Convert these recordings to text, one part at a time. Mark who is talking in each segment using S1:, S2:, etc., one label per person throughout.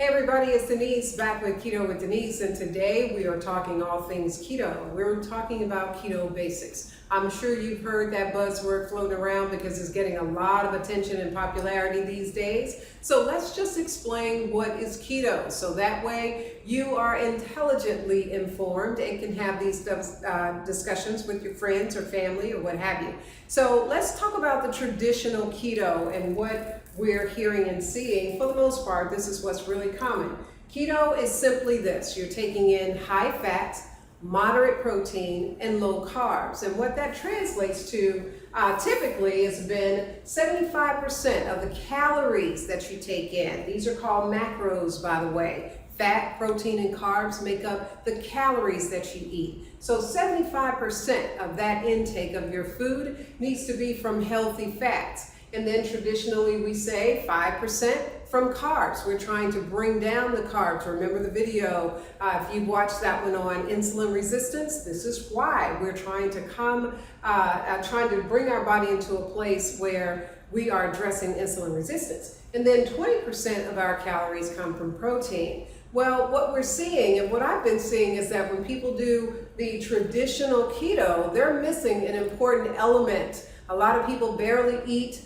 S1: Hey everybody, it's Denise back with Keto with Denise, and today we are talking all things keto. We're talking about Keto Basics. I'm sure you've heard that buzzword floating around because it's getting a lot of attention and popularity these days. So let's just explain what is keto, so that way you are intelligently informed and can have these discussions with your friends or family or what have you. So let's talk about the traditional keto and what we're hearing and seeing. For the most part, this is what's really common. Keto is simply this: you're taking in high fat, moderate protein, and low carbs. And what that translates to typically has been 75% of the calories that you take in. These are called macros, by the way. Fat, protein, and carbs make up the calories that you eat. So 75% of that intake of your food needs to be from healthy fats. And then traditionally we say 5% from carbs. We're trying to bring down the carbs. Remember the video, if you watched that one on insulin resistance, this is why we're trying to trying to bring our body into a place where we are addressing insulin resistance. And then 20% of our calories come from protein. Well, what we're seeing and what I've been seeing is that when people do the traditional keto, they're missing an important element. A lot of people barely eat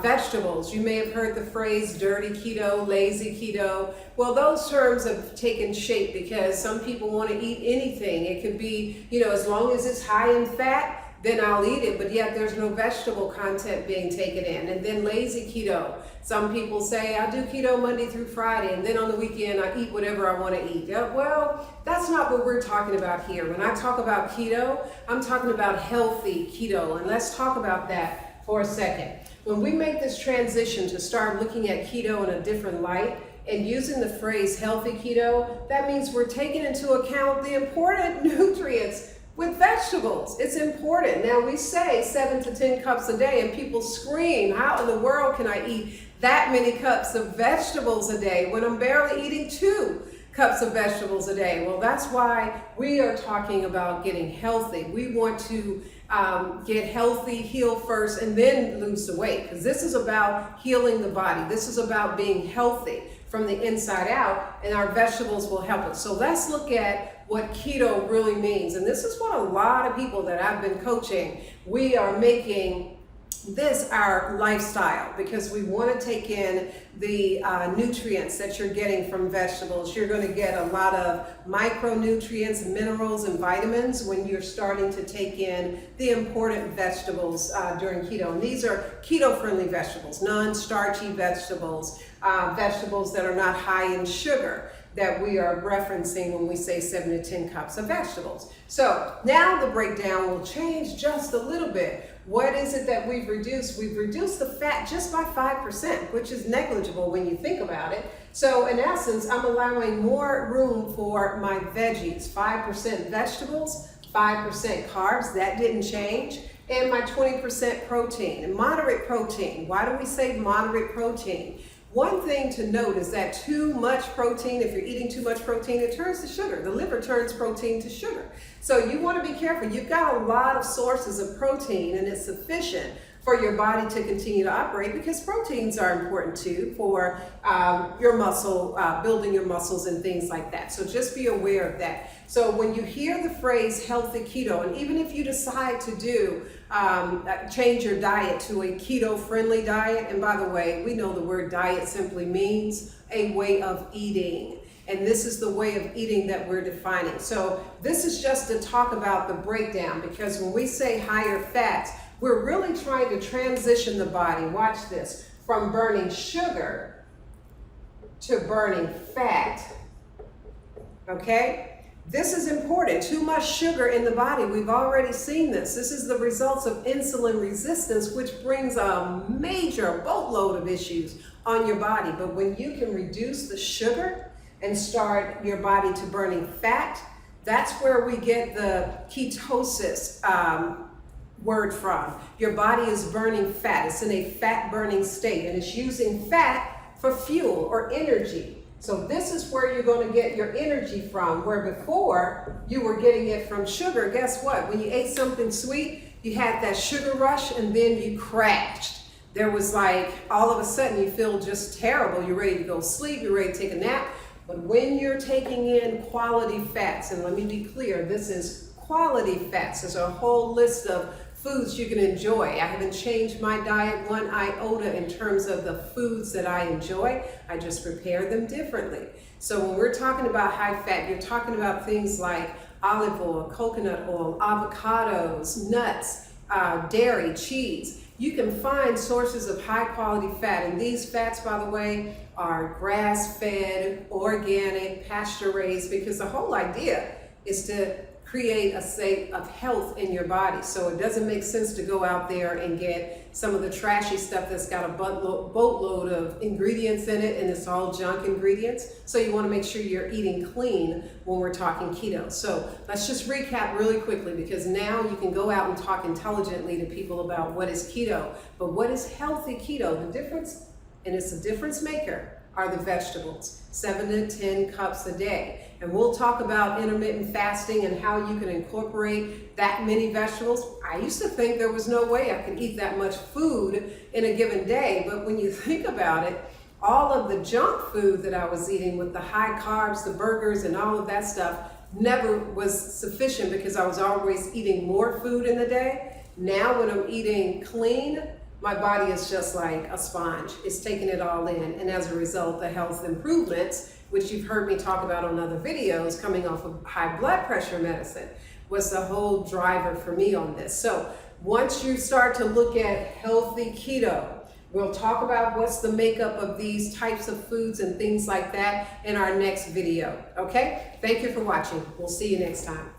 S1: vegetables. You may have heard the phrase dirty keto, lazy keto. Well, those terms have taken shape because some people want to eat anything. It could be, as long as it's high in fat, then I'll eat it, but yet there's no vegetable content being taken in. And then lazy keto. Some people say, I do keto Monday through Friday, and then on the weekend I eat whatever I want to eat. Well, that's not what we're talking about here. When I talk about keto, I'm talking about healthy keto, and let's talk about that for a second. When we make this transition to start looking at keto in a different light and using the phrase healthy keto, that means we're taking into account the important nutrients with vegetables. It's important. Now we say 7 to 10 cups a day and people scream, how in the world can I eat that many cups of vegetables a day when I'm barely eating 2 cups of vegetables a day? Well, that's why we are talking about getting healthy. We want to get healthy, heal first, and then lose the weight, because this is about healing the body. This is about being healthy from the inside out, and our vegetables will help us. So let's look at what keto really means. And this is what a lot of people that I've been coaching, we are making this our lifestyle, because we want to take in the nutrients that you're getting from vegetables. You're going to get a lot of micronutrients, minerals, and vitamins when you're starting to take in the important vegetables during keto. And these are keto-friendly vegetables, non-starchy vegetables, vegetables that are not high in sugar, that we are referencing when we say 7 to 10 cups of vegetables. So now the breakdown will change just a little bit. What is it that we've reduced? We've reduced the fat just by 5%, which is negligible when you think about it. So in essence, I'm allowing more room for my veggies, 5% vegetables, 5% carbs, that didn't change, and my 20% protein, and moderate protein. Why do we say moderate protein? One thing to note is that too much protein, if you're eating too much protein, it turns to sugar. The liver turns protein to sugar. So you want to be careful. You've got a lot of sources of protein, and it's sufficient for your body to continue to operate, because proteins are important too for your muscle, building your muscles and things like that. So just be aware of that. So when you hear the phrase healthy keto, and even if you decide to do change your diet to a keto-friendly diet, and by the way, we know the word diet simply means a way of eating. And this is the way of eating that we're defining. So this is just to talk about the breakdown, because when we say higher fats, we're really trying to transition the body, watch this, from burning sugar to burning fat, okay? This is important. Too much sugar in the body, we've already seen this. This is the results of insulin resistance, which brings a major boatload of issues on your body. But when you can reduce the sugar and start your body to burning fat, that's where we get the ketosis word from. Your body is burning fat. It's in a fat burning state, and it's using fat for fuel or energy. So this is where you're going to get your energy from, where before you were getting it from sugar. Guess what? When you ate something sweet, you had that sugar rush and then you crashed. there was like, all of a sudden you feel just terrible. You're ready to go sleep, you're ready to take a nap. But when you're taking in quality fats, and let me be clear, this is quality fats. There's a whole list of foods you can enjoy. I haven't changed my diet one iota in terms of the foods that I enjoy. I just prepare them differently. So when we're talking about high fat, you're talking about things like olive oil, coconut oil, avocados, nuts, dairy, cheese. You can find sources of high quality fat, and these fats, by the way, are grass-fed, organic, pasture-raised, because the whole idea is to create a state of health in your body. So it doesn't make sense to go out there and get some of the trashy stuff that's got a boatload of ingredients in it, and it's all junk ingredients. So you want to make sure you're eating clean when we're talking keto. So let's just recap really quickly, because now you can go out and talk intelligently to people about what is keto. But what is healthy keto? The difference, and it's a difference maker, are the vegetables, 7 to 10 cups a day. And we'll talk about intermittent fasting and how you can incorporate that many vegetables. I used to think there was no way I could eat that much food in a given day, but when you think about it, all of the junk food that I was eating with the high carbs, the burgers and all of that stuff never was sufficient, because I was always eating more food in the day. Now when I'm eating clean, my body is just like a sponge. It's taking it all in. And as a result, the health improvements, which you've heard me talk about on other videos, coming off of high blood pressure medicine, was the whole driver for me on this. So once you start to look at healthy keto, we'll talk about what's the makeup of these types of foods and things like that in our next video. Okay? Thank you for watching. We'll see you next time.